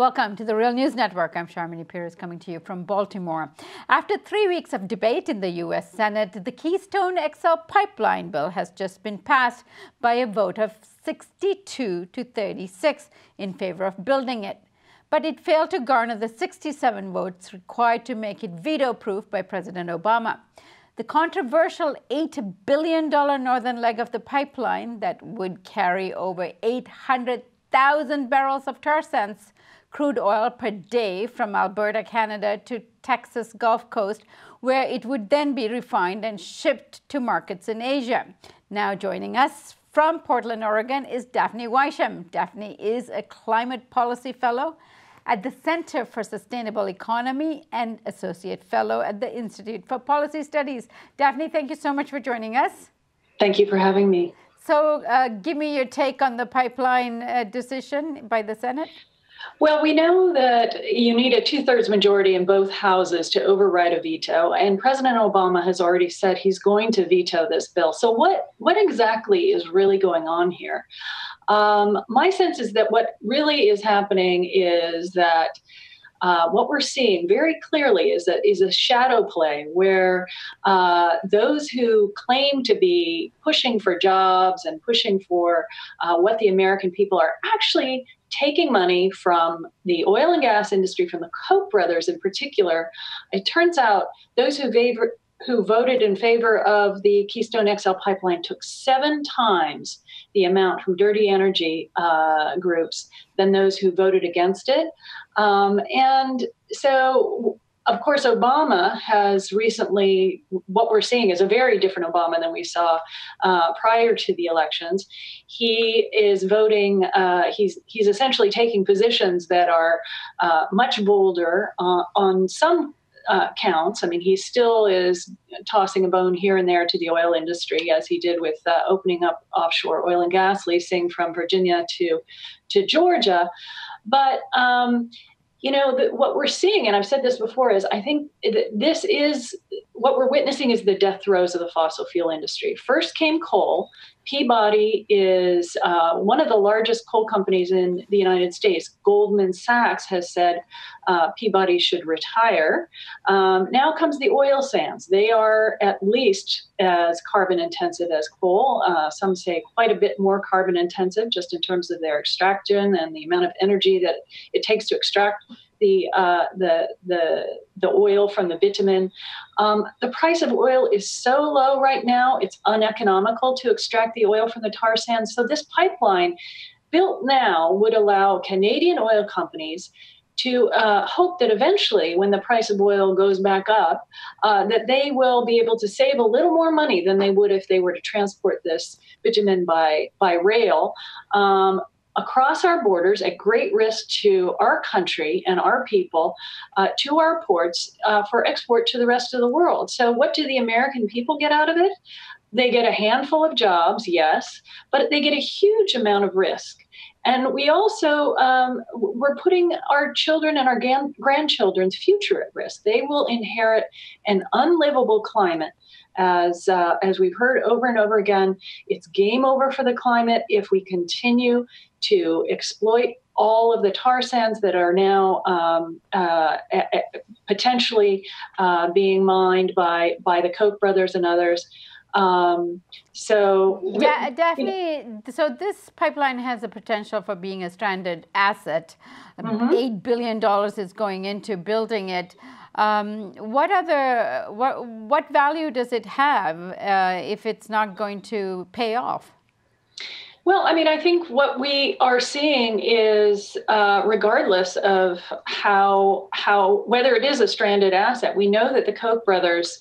Welcome to the Real News Network. I'm Sharmini Peers coming to you from Baltimore. After 3 weeks of debate in the U.S. Senate, the Keystone XL pipeline bill has just been passed by a vote of 62 to 36 in favor of building it. But it failed to garner the 67 votes required to make it veto-proof by President Obama. The controversial $8 billion northern leg of the pipeline that would carry over 800,000 barrels of tar sands crude oil per day from Alberta, Canada to Texas Gulf Coast, where it would then be refined and shipped to markets in Asia. Now joining us from Portland, Oregon is Daphne Wysham. Daphne is a climate policy fellow at the Center for Sustainable Economy and associate fellow at the Institute for Policy Studies. Daphne, thank you so much for joining us. Thank you for having me. So give me your take on the pipeline decision by the Senate. Well, we know that you need a two-thirds majority in both houses to override a veto, and President Obama has already said he's going to veto this bill. So what exactly is really going on here? My sense is that what really is happening is that what we're seeing very clearly is a shadow play where those who claim to be pushing for jobs and pushing for what the American people are actually taking money from the oil and gas industry, from the Koch brothers in particular. It turns out those who voted in favor of the Keystone XL pipeline took 7 times the amount from dirty energy groups than those who voted against it. And so, of course, Obama has recently, what we're seeing is a very different Obama than we saw prior to the elections. He is voting, he's essentially taking positions that are much bolder on some counts. I mean, he still is tossing a bone here and there to the oil industry, as he did with opening up offshore oil and gas leasing from Virginia to Georgia. But what we're seeing, and I've said this before, is I think this is what we're witnessing is the death throes of the fossil fuel industry. First came coal. Peabody is one of the largest coal companies in the United States. Goldman Sachs has said Peabody should retire. Now comes the oil sands. They are at least as carbon intensive as coal. Some say quite a bit more carbon intensive just in terms of their extraction and the amount of energy that it takes to extract the oil from the bitumen. The price of oil is so low right now, it's uneconomical to extract the oil from the tar sands. So this pipeline built now would allow Canadian oil companies to hope that eventually, when the price of oil goes back up, that they will be able to save a little more money than they would if they were to transport this bitumen by rail. Across our borders at great risk to our country and our people, to our ports for export to the rest of the world. So what do the American people get out of it? They get a handful of jobs, yes, but they get a huge amount of risk. And we also, we're putting our children and our grandchildren's future at risk. They will inherit an unlivable climate. As we've heard over and over again, it's game over for the climate if we continue to exploit all of the tar sands that are now potentially being mined by the Koch brothers and others. Daphne, so this pipeline has the potential for being a stranded asset. $8 billion is going into building it. What value does it have if it's not going to pay off? Well, I mean, I think what we are seeing is, regardless of whether it is a stranded asset, we know that the Koch brothers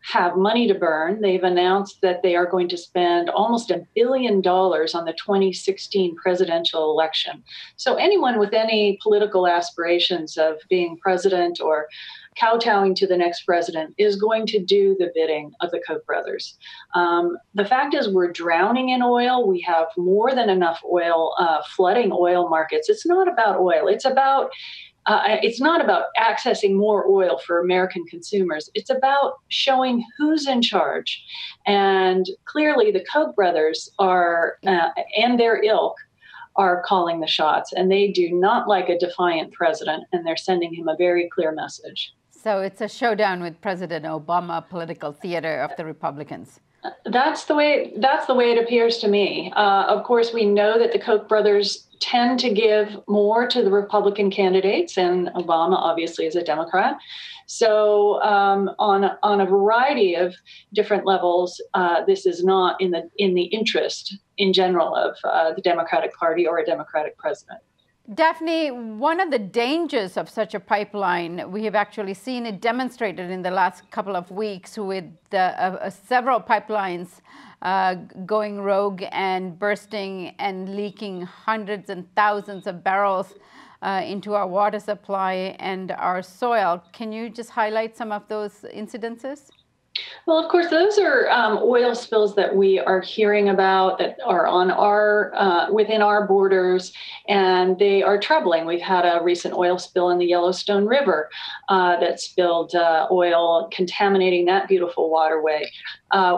have money to burn. They've announced that they are going to spend almost $1 billion on the 2016 presidential election. So anyone with any political aspirations of being president or kowtowing to the next president is going to do the bidding of the Koch brothers. The fact is we're drowning in oil. We have more than enough oil flooding oil markets. It's not about oil. It's not about accessing more oil for American consumers. It's about showing who's in charge. And clearly the Koch brothers are, and their ilk, are calling the shots, and they do not like a defiant president, and they're sending him a very clear message. So it's a showdown with President Obama, political theater of the Republicans. That's the way it appears to me. Of course, we know that the Koch brothers tend to give more to the Republican candidates, and Obama obviously is a Democrat. So on a variety of different levels, this is not in the interest in general of the Democratic Party or a Democratic president. Daphne, one of the dangers of such a pipeline, we have actually seen it demonstrated in the last couple of weeks with several pipelines going rogue and bursting and leaking hundreds and thousands of barrels into our water supply and our soil. Can you just highlight some of those incidences? Well, of course, those are oil spills that we are hearing about that are on within our borders, and they are troubling. We've had a recent oil spill in the Yellowstone River that spilled oil, contaminating that beautiful waterway.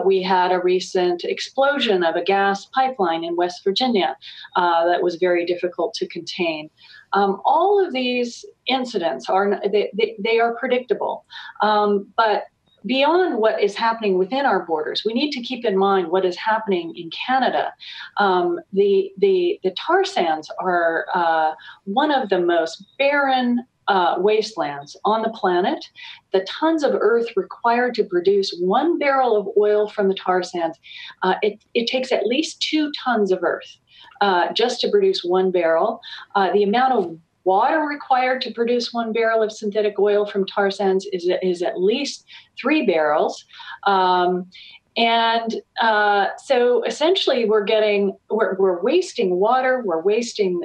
We had a recent explosion of a gas pipeline in West Virginia that was very difficult to contain. All of these incidents they are predictable, but beyond what is happening within our borders, we need to keep in mind what is happening in Canada. The tar sands are one of the most barren wastelands on the planet. The tons of earth required to produce 1 barrel of oil from the tar sands, it takes at least 2 tons of earth just to produce 1 barrel. The amount of water required to produce 1 barrel of synthetic oil from tar sands is at least 3 barrels. So essentially we're wasting water, we're wasting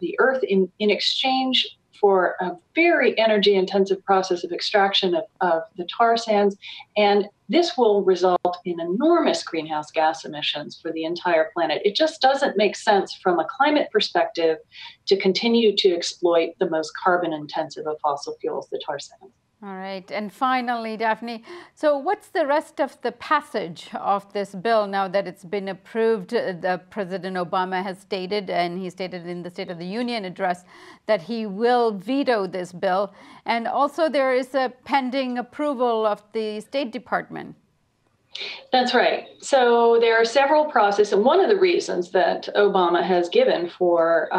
the earth in exchange for a very energy intensive process of extraction of the tar sands. And this will result in enormous greenhouse gas emissions for the entire planet. It just doesn't make sense from a climate perspective to continue to exploit the most carbon intensive of fossil fuels, the tar sands. All right. And finally, Daphne, so what's the rest of the passage of this bill now that it's been approved? President Obama has stated, and he stated in the State of the Union address, that he will veto this bill. And also there is a pending approval of the State Department. That's right. So there are several processes, and one of the reasons that Obama has given for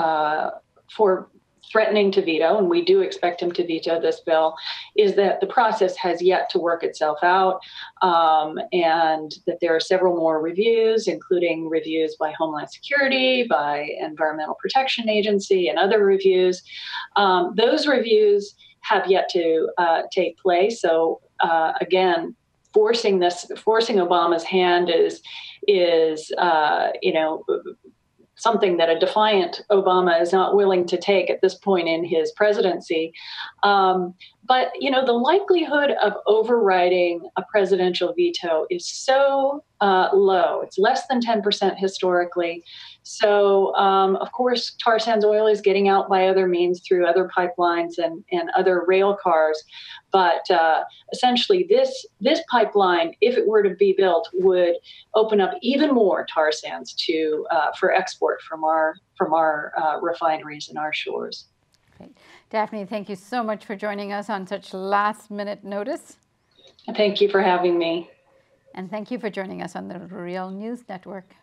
threatening to veto, and we do expect him to veto this bill, is that the process has yet to work itself out, and that there are several more reviews, including reviews by Homeland Security, by Environmental Protection Agency, and other reviews. Those reviews have yet to take place. So again, forcing Obama's hand is something that a defiant Obama is not willing to take at this point in his presidency. But, the likelihood of overriding a presidential veto is so low. It's less than 10% historically. So, of course, tar sands oil is getting out by other means through other pipelines and other rail cars. But essentially, this pipeline, if it were to be built, would open up even more tar sands for export from our refineries and our shores. Great. Daphne, thank you so much for joining us on such last-minute notice. Thank you for having me. And thank you for joining us on the Real News Network.